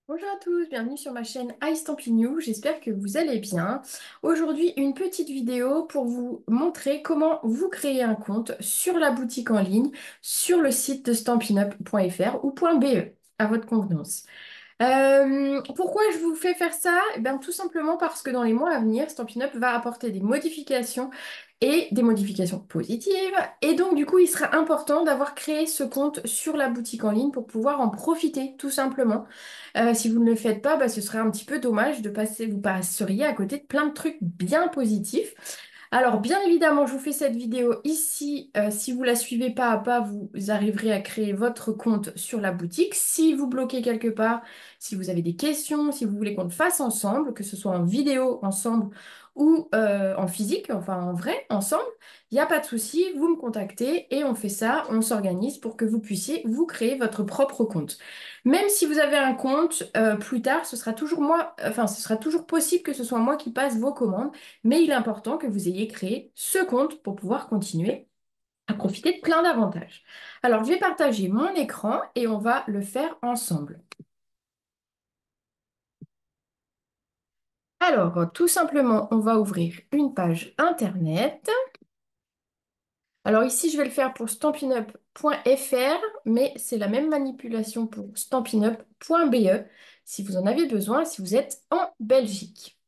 Bonjour à tous, bienvenue sur ma chaîne iStampinou, j'espère que vous allez bien. Aujourd'hui, une petite vidéo pour vous montrer comment vous créer un compte sur la boutique en ligne, sur le site de stampinup.fr ou .be, à votre convenance. Pourquoi je vous fais faire ça? Eh bien, tout simplement parce que dans les mois à venir, Stampin' Up va apporter des modifications et des modifications positives. Et donc, du coup, il sera important d'avoir créé ce compte sur la boutique en ligne pour pouvoir en profiter, tout simplement. Si vous ne le faites pas, bah, ce serait un petit peu dommage de passer, vous passeriez à côté de plein de trucs bien positifs. Alors, bien évidemment, je vous fais cette vidéo ici. Si vous la suivez pas à pas, vous arriverez à créer votre compte sur la boutique. Si vous bloquez quelque part, si vous avez des questions, si vous voulez qu'on le fasse ensemble, que ce soit en vidéo ensemble ou en physique, enfin en vrai, ensemble, il n'y a pas de souci, vous me contactez et on fait ça, on s'organise pour que vous puissiez vous créer votre propre compte. Même si vous avez un compte, plus tard, ce sera toujours moi, enfin, ce sera toujours possible que ce soit moi qui passe vos commandes, mais il est important que vous ayez créé ce compte pour pouvoir continuer à profiter de plein d'avantages. Alors, je vais partager mon écran et on va le faire ensemble. Alors, tout simplement, on va ouvrir une page internet. Alors ici, je vais le faire pour stampinup.fr, mais c'est la même manipulation pour stampinup.be si vous en avez besoin, si vous êtes en Belgique.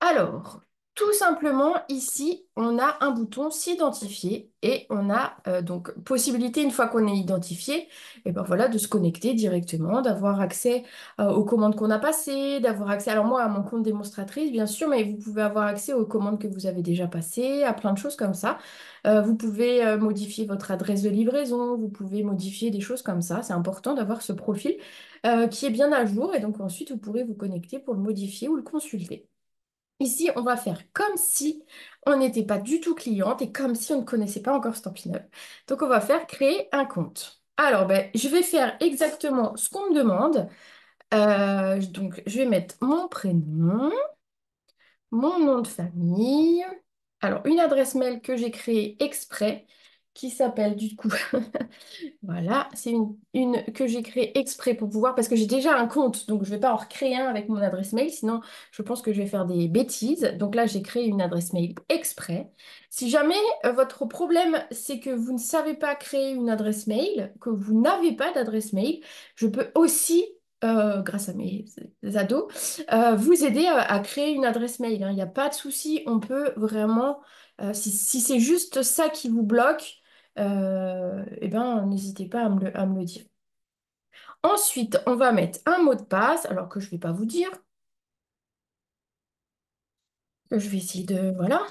Alors, tout simplement, ici, on a un bouton s'identifier et on a donc possibilité, une fois qu'on est identifié, et ben voilà, de se connecter directement, d'avoir accès aux commandes qu'on a passées, d'avoir accès, alors moi, à mon compte démonstratrice, bien sûr, mais vous pouvez avoir accès aux commandes que vous avez déjà passées, à plein de choses comme ça. Vous pouvez modifier votre adresse de livraison, vous pouvez modifier des choses comme ça. C'est important d'avoir ce profil qui est bien à jour et donc ensuite, vous pourrez vous connecter pour le modifier ou le consulter. Ici, on va faire comme si on n'était pas du tout cliente et comme si on ne connaissait pas encore Stampin' Up. Donc, on va faire créer un compte. Alors, ben, je vais faire exactement ce qu'on me demande. Donc, je vais mettre mon prénom, mon nom de famille. Alors, une adresse mail que j'ai créée exprès qui s'appelle du coup voilà, c'est une que j'ai créée exprès pour pouvoir, parce que j'ai déjà un compte, donc je ne vais pas en recréer un avec mon adresse mail, sinon je pense que je vais faire des bêtises. Donc là, j'ai créé une adresse mail exprès. Si jamais votre problème, c'est que vous ne savez pas créer une adresse mail, que vous n'avez pas d'adresse mail, je peux aussi, grâce à mes ados, vous aider à créer une adresse mail, hein. Il n'y a pas de souci, on peut vraiment, si c'est juste ça qui vous bloque, eh ben, n'hésitez pas à me le dire. Ensuite, on va mettre un mot de passe, alors que je ne vais pas vous dire, que je vais essayer de... Voilà.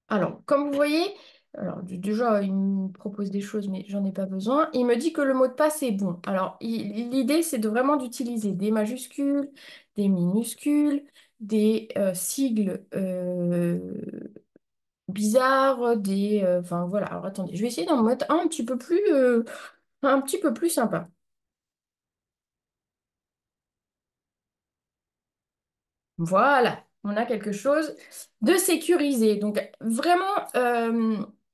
Alors, comme vous voyez, alors déjà, il me propose des choses, mais j'en ai pas besoin. Il me dit que le mot de passe est bon. Alors, l'idée, c'est de vraiment d'utiliser des majuscules, des minuscules, des sigles bizarres, des... Enfin, voilà. Alors, attendez, je vais essayer d'en mettre un petit peu plus sympa. Voilà, on a quelque chose de sécurisé. Donc vraiment,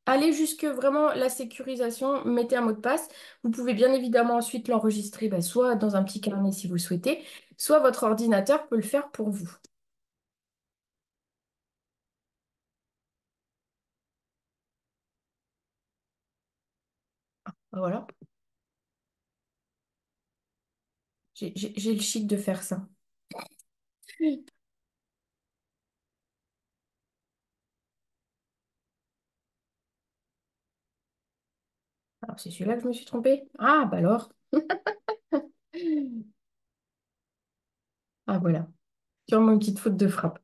allez jusque vraiment la sécurisation, mettez un mot de passe. Vous pouvez bien évidemment ensuite l'enregistrer, bah, soit dans un petit carnet si vous le souhaitez, soit votre ordinateur peut le faire pour vous. Voilà, j'ai le chic de faire ça. Oui. Alors c'est celui-là que je me suis trompée? Ah bah alors. Ah voilà, sûrement une petite faute de frappe.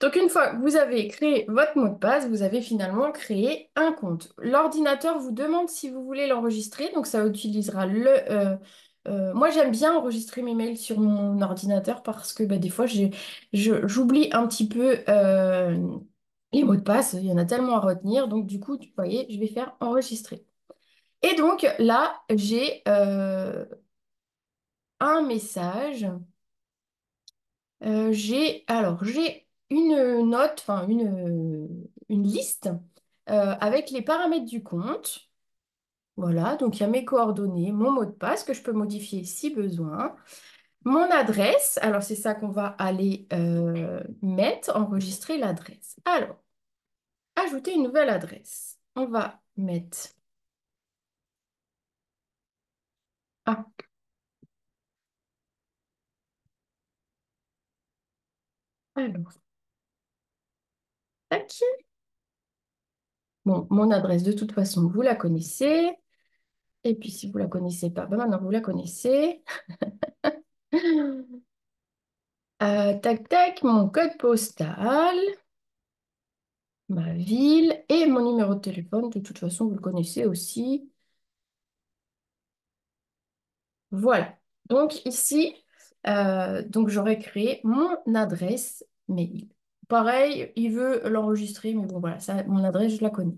Donc, une fois que vous avez créé votre mot de passe, vous avez finalement créé un compte. L'ordinateur vous demande si vous voulez l'enregistrer, donc ça utilisera moi, j'aime bien enregistrer mes mails sur mon ordinateur parce que bah, des fois, j'oublie un petit peu les mots de passe. Il y en a tellement à retenir. Donc, du coup, vous voyez, je vais faire enregistrer. Et donc, là, j'ai un message. J'ai une note, enfin une liste avec les paramètres du compte. Voilà, donc il y a mes coordonnées, mon mot de passe que je peux modifier si besoin, mon adresse. Alors c'est ça qu'on va aller mettre, enregistrer l'adresse. Alors, ajouter une nouvelle adresse. On va mettre... Ah, alors, tac. Bon, mon adresse, de toute façon, vous la connaissez. Et puis, si vous la connaissez pas, ben maintenant, vous la connaissez. Tac, tac, mon code postal, ma ville et mon numéro de téléphone. De toute façon, vous le connaissez aussi. Voilà. Donc, ici, donc j'aurais créé mon adresse mail. Pareil, il veut l'enregistrer, mais bon, voilà, ça, mon adresse, je la connais.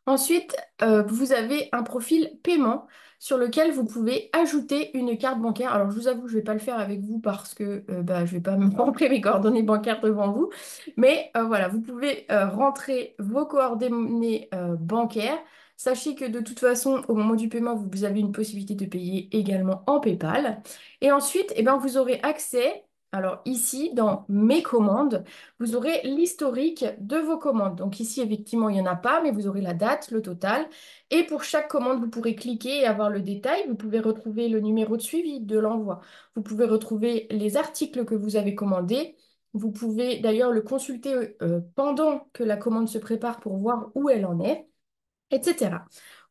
Ensuite, vous avez un profil paiement sur lequel vous pouvez ajouter une carte bancaire. Alors, je vous avoue, je ne vais pas le faire avec vous parce que bah, je ne vais pas me rentrer mes coordonnées bancaires devant vous. Mais voilà, vous pouvez rentrer vos coordonnées bancaires. Sachez que de toute façon, au moment du paiement, vous avez une possibilité de payer également en PayPal. Et ensuite, eh ben, vous aurez accès, alors ici, dans Mes commandes, vous aurez l'historique de vos commandes. Donc ici, effectivement, il n'y en a pas, mais vous aurez la date, le total. Et pour chaque commande, vous pourrez cliquer et avoir le détail. Vous pouvez retrouver le numéro de suivi de l'envoi. Vous pouvez retrouver les articles que vous avez commandés. Vous pouvez d'ailleurs le consulter pendant que la commande se prépare pour voir où elle en est, etc.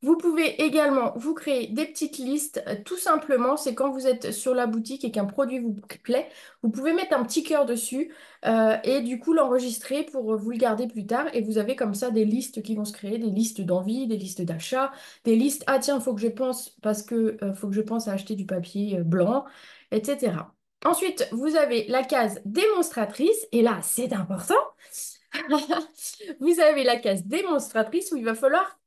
Vous pouvez également vous créer des petites listes. Tout simplement, c'est quand vous êtes sur la boutique et qu'un produit vous plaît, vous pouvez mettre un petit cœur dessus et du coup l'enregistrer pour vous le garder plus tard. Et vous avez comme ça des listes qui vont se créer, des listes d'envie, des listes d'achat, des listes, ah tiens, faut que je pense parce que faut que je pense à acheter du papier blanc, etc. Ensuite, vous avez la case démonstratrice et là, c'est important. Vous avez la case démonstratrice où il va falloir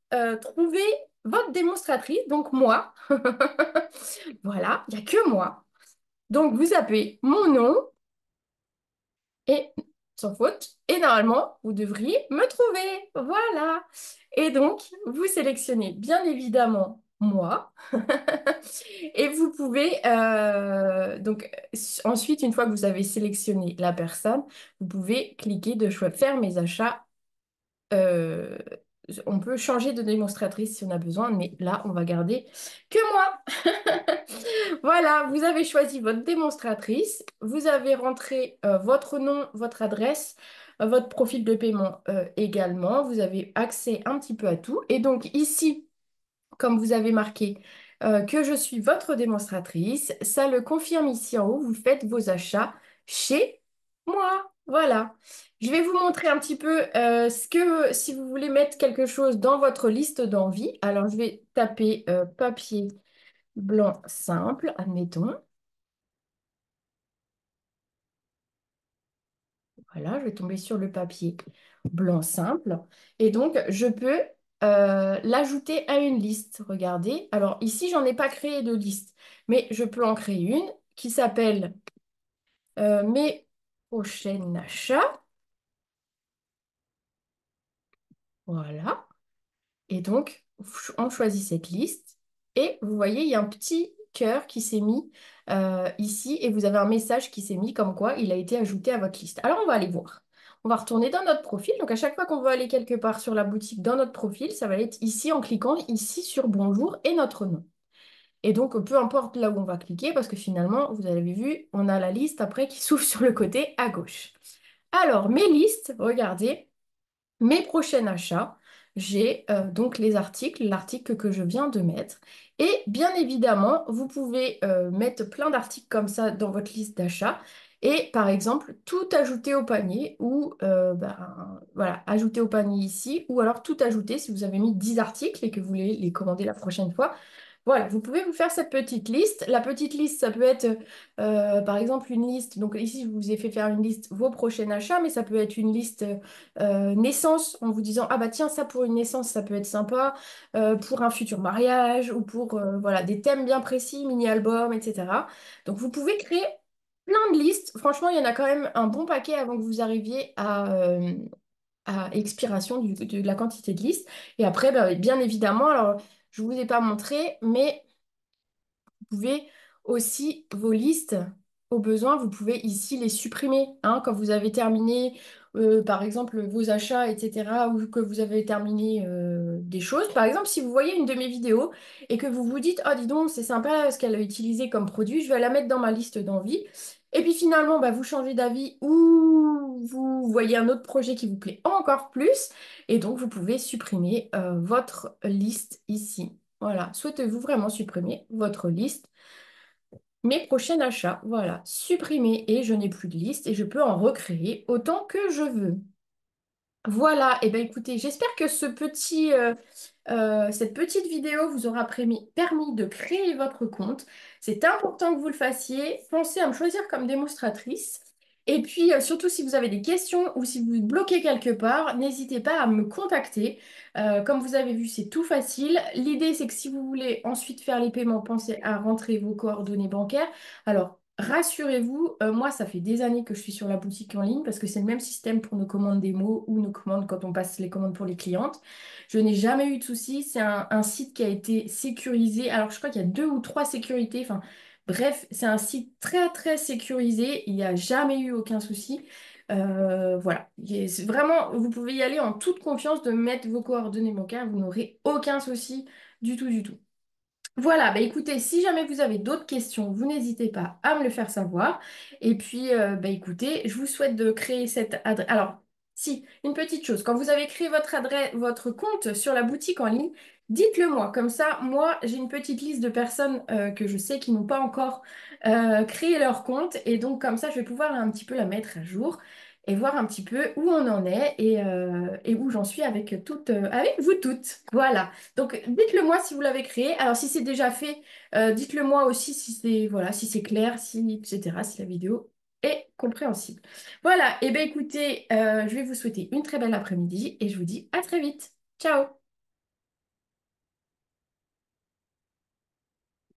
trouver votre démonstratrice, donc moi. Voilà, il n'y a que moi. Donc vous appelez mon nom et sans faute. Et normalement, vous devriez me trouver. Voilà. Et donc, vous sélectionnez bien évidemment moi. Et vous pouvez, donc ensuite, une fois que vous avez sélectionné la personne, vous pouvez cliquer de faire mes achats. Euh, on peut changer de démonstratrice si on a besoin, mais là, on va garder que moi. Voilà, vous avez choisi votre démonstratrice, vous avez rentré votre nom, votre adresse, votre profil de paiement également, vous avez accès un petit peu à tout. Et donc ici, comme vous avez marqué que je suis votre démonstratrice, ça le confirme ici en haut, vous faites vos achats chez moi. Voilà. Je vais vous montrer un petit peu ce que, si vous voulez mettre quelque chose dans votre liste d'envie. Alors, je vais taper papier blanc simple, admettons. Voilà, je vais tomber sur le papier blanc simple. Et donc, je peux l'ajouter à une liste. Regardez. Alors, ici, j'en ai pas créé de liste, mais je peux en créer une qui s'appelle Mes prochains achats. Voilà. Et donc, on choisit cette liste. Et vous voyez, il y a un petit cœur qui s'est mis ici. Et vous avez un message qui s'est mis comme quoi il a été ajouté à votre liste. Alors, on va aller voir. On va retourner dans notre profil. Donc, à chaque fois qu'on veut aller quelque part sur la boutique dans notre profil, ça va être ici en cliquant ici sur Bonjour et notre nom. Et donc, peu importe là où on va cliquer, parce que finalement, vous avez vu, on a la liste après qui s'ouvre sur le côté à gauche. Alors, mes listes, regardez. Mes prochains achats, j'ai donc les articles, l'article que je viens de mettre. Et bien évidemment, vous pouvez mettre plein d'articles comme ça dans votre liste d'achats. Et par exemple, tout ajouter au panier ou ben, voilà, ajouter au panier ici. Ou alors tout ajouter si vous avez mis 10 articles et que vous voulez les commander la prochaine fois. Voilà, vous pouvez vous faire cette petite liste. La petite liste, ça peut être par exemple une liste. Donc ici, je vous ai fait faire une liste vos prochains achats, mais ça peut être une liste naissance en vous disant, ah bah tiens, ça pour une naissance, ça peut être sympa, pour un futur mariage ou pour voilà, des thèmes bien précis, mini-album, etc. Donc vous pouvez créer plein de listes. Franchement, il y en a quand même un bon paquet avant que vous arriviez à expiration de la quantité de listes. Et après, bah, bien évidemment, alors je ne vous ai pas montré, mais vous pouvez aussi vos listes, au besoin, vous pouvez ici les supprimer, hein, quand vous avez terminé, par exemple, vos achats, etc., ou que vous avez terminé des choses. Par exemple, si vous voyez une de mes vidéos et que vous vous dites, oh, dis donc, c'est sympa ce qu'elle a utilisé comme produit, je vais la mettre dans ma liste d'envie. Et puis finalement, bah, vous changez d'avis ou vous voyez un autre projet qui vous plaît encore plus, et donc vous pouvez supprimer votre liste ici. Voilà, souhaitez-vous vraiment supprimer votre liste? Mes prochains achats, voilà, supprimer et je n'ai plus de liste et je peux en recréer autant que je veux. Voilà, et ben écoutez, j'espère que cette petite vidéo vous aura permis de créer votre compte. C'est important que vous le fassiez. Pensez à me choisir comme démonstratrice. Et puis, surtout si vous avez des questions ou si vous êtes bloqué quelque part, n'hésitez pas à me contacter. Comme vous avez vu, c'est tout facile. L'idée, c'est que si vous voulez ensuite faire les paiements, pensez à rentrer vos coordonnées bancaires. Alors, rassurez-vous, moi, ça fait des années que je suis sur la boutique en ligne parce que c'est le même système pour nos commandes démo ou nos commandes quand on passe les commandes pour les clientes. Je n'ai jamais eu de soucis. C'est un site qui a été sécurisé. Alors, je crois qu'il y a deux ou trois sécurités. Enfin, bref, c'est un site très, très sécurisé. Il n'y a jamais eu aucun souci. Voilà. C'est vraiment, vous pouvez y aller en toute confiance de mettre vos coordonnées bancaires. Vous n'aurez aucun souci du tout, du tout. Voilà, bah écoutez, si jamais vous avez d'autres questions, vous n'hésitez pas à me le faire savoir. Et puis, bah écoutez, je vous souhaite de créer cette adresse. Alors, si, une petite chose, quand vous avez créé votre adresse, votre compte sur la boutique en ligne, dites-le moi. Comme ça, moi, j'ai une petite liste de personnes que je sais qui n'ont pas encore créé leur compte. Et donc, comme ça, je vais pouvoir un petit peu la mettre à jour et voir un petit peu où on en est et où j'en suis avec avec vous toutes. Voilà. Donc, dites-le moi si vous l'avez créé. Alors, si c'est déjà fait, dites-le moi aussi si c'est voilà, si c'est clair, si, etc., si la vidéo est compréhensible. Voilà. Et bien, écoutez, je vais vous souhaiter une très belle après-midi et je vous dis à très vite. Ciao!